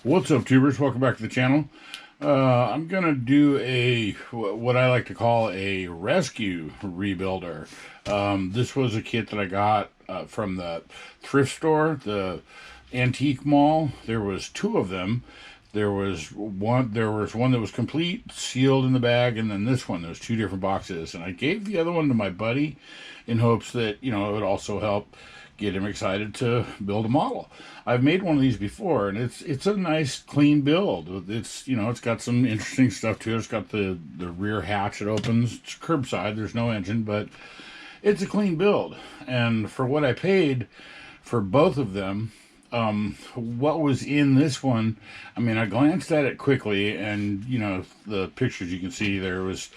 What's up, tubers? Welcome back to the channel. I'm gonna do what I like to call a rescue rebuilder. This was a kit that I got from the thrift store, the antique mall. There was two of them. There was one that was complete, sealed in the bag, and then this one. There's two different boxes, and I gave the other one to my buddy in hopes that it would also help get him excited to build a model. I've made one of these before, and it's a nice clean build. It's got some interesting stuff to it. It's got the rear hatch that opens. It's curbside. There's no engine, but it's a clean build. And for what I paid for both of them, what was in this one, I mean, I glanced at it quickly, and the pictures you can see there was,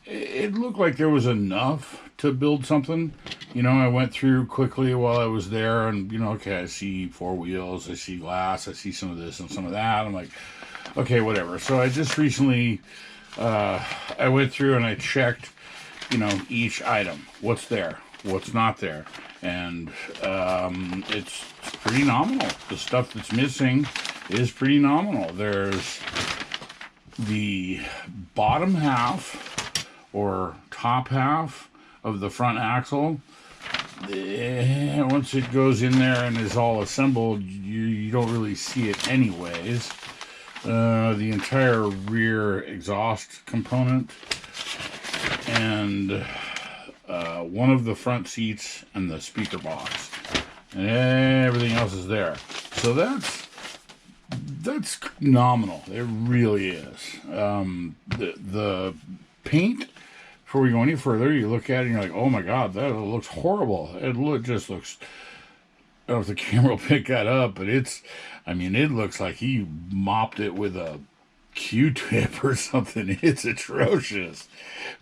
it looked like there was enough to build something. I went through quickly while I was there, and okay, I see four wheels, I see glass, I see some of this and some of that. I'm like, okay, whatever. So I just recently, I went through and I checked, each item, what's there, what's not there, and it's pretty nominal. The stuff that's missing is pretty nominal. There's the bottom half or top half of the front axle. Once it goes in there and is all assembled, you don't really see it anyways. The entire rear exhaust component, and one of the front seats, and the speaker box, and everything else is there. So that's nominal. It really is. The paint, before we go any further, you look at it and you're like, oh my god, that looks horrible. Just looks, I don't know if the camera will pick that up, but it looks like he mopped it with a Q-tip or something. It's atrocious.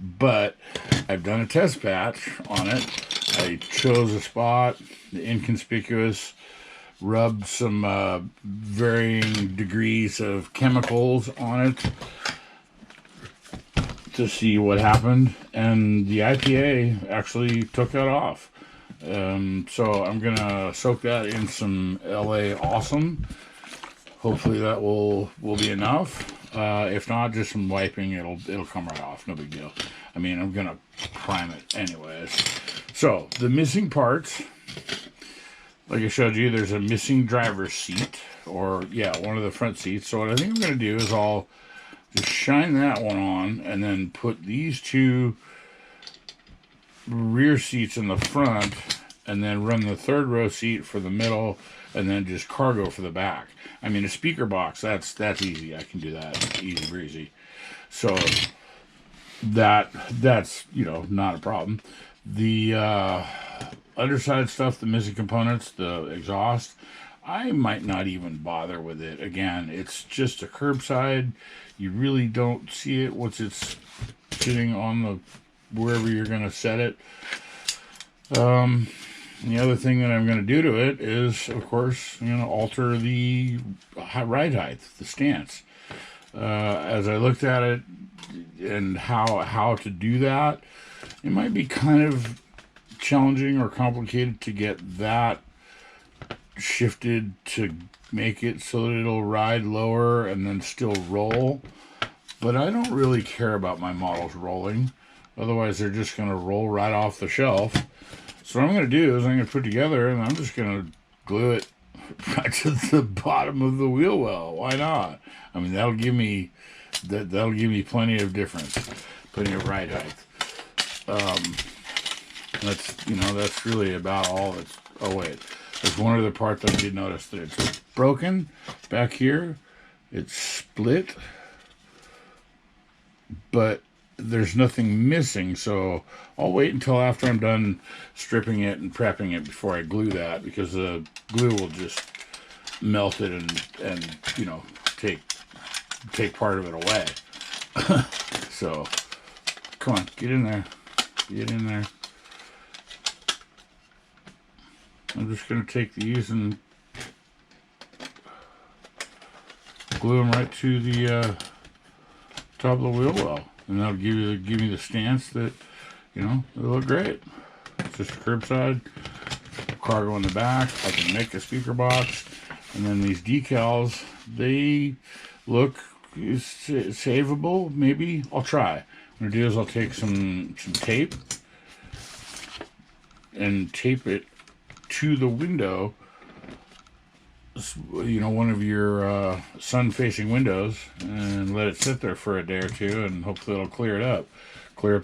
But I've done a test patch on it. I chose a spot, the inconspicuous, rubbed some varying degrees of chemicals on it to see what happened, and the IPA actually took that off. So I'm gonna soak that in some LA Awesome. Hopefully that will be enough. If not, just some wiping, it'll come right off. No big deal. I mean, I'm gonna prime it anyways. So the missing parts, like I showed you, there's a missing driver's seat, or yeah, one of the front seats. So what I think I'm gonna do is I'll just shine that one on, and then put these two rear seats in the front, and then run the third row seat for the middle, and then just cargo for the back. I mean, a speaker box, that's easy. I can do that easy breezy. So that's not a problem. The underside stuff, the missing components, the exhaust, I might not even bother with it. Again, it's just a curbside. You really don't see it once it's sitting on the wherever you're going to set it. The other thing that I'm going to do to it is, of course, alter the ride height, the stance. As I looked at it and how to do that, it might be kind of challenging or complicated to get that shifted to make it so that it'll ride lower and then still roll. But I don't really care about my models rolling. Otherwise, they're just going to roll right off the shelf. So what I'm going to do is I'm going to put together, and I'm just going to glue it right to the bottom of the wheel well. Why not? I mean, that'll give me plenty of difference, plenty of ride height. That's really about all. Oh wait, there's one other part that I did notice, that it's broken back here. It's split, but there's nothing missing, so I'll wait until after I'm done stripping it and prepping it before I glue that, because the glue will just melt it and take part of it away. So come on, get in there. I'm just gonna take these and glue them right to the top of the wheel well, and that'll give me the stance that it'll look great. It's just a curbside cargo in the back. I can make a speaker box. And then these decals, they look savable. Maybe I'll try. What I'm gonna do is I'll take some tape and tape it to the window, you know, one of your sun-facing windows, and let it sit there for a day or two, and hopefully it'll clear up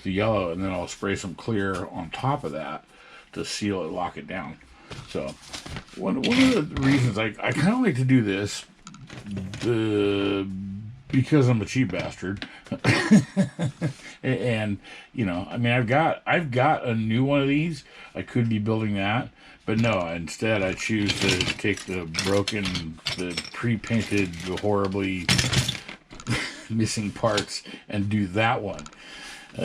the yellow, and then I'll spray some clear on top of that to seal it, lock it down. So one of the reasons I kind of like to do this, because I'm a cheap bastard, and you know, I mean, I've got a new one of these. I could be building that, but no. Instead, I choose to take the pre-painted, horribly missing parts and do that one. I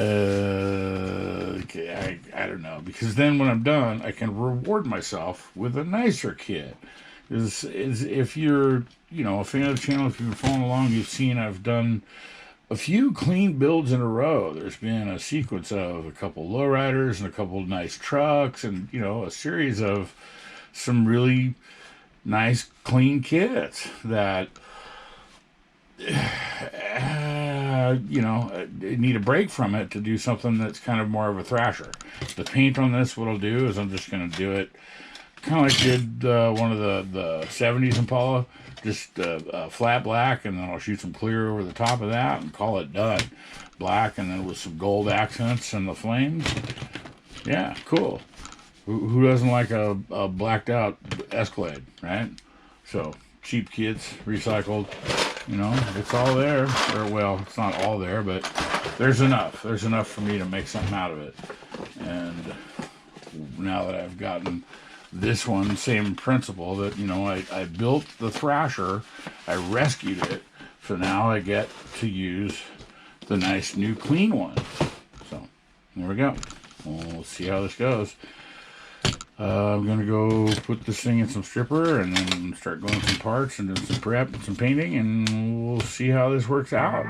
don't know, because then when I'm done, I can reward myself with a nicer kit. Is if you're, you know, a fan of the channel, if you've been following along, you've seen I've done a few clean builds in a row. There's been a sequence of a couple lowriders and a couple nice trucks, and you know, a series of some really nice clean kits that you know, need a break from it to do something that's kind of more of a thrasher. The paint on this, what I'll do is I'm just going to do it kind of like I did one of the 70s Impala, just flat black, and then I'll shoot some clear over the top of that and call it done. Black, and then with some gold accents and the flames. Yeah, cool. Who doesn't like a blacked out Escalade, right? So, cheap kits, recycled, you know, it's all there. Or, well, it's not all there, but there's enough. There's enough for me to make something out of it. And now that I've gotten this one, same principle, that, you know, I built the Thrasher, I rescued it, so now I get to use the nice new clean one. So, there we go. We'll see how this goes. I'm going to go put this thing in some stripper and then start going some parts and doing some prep and some painting, and we'll see how this works out.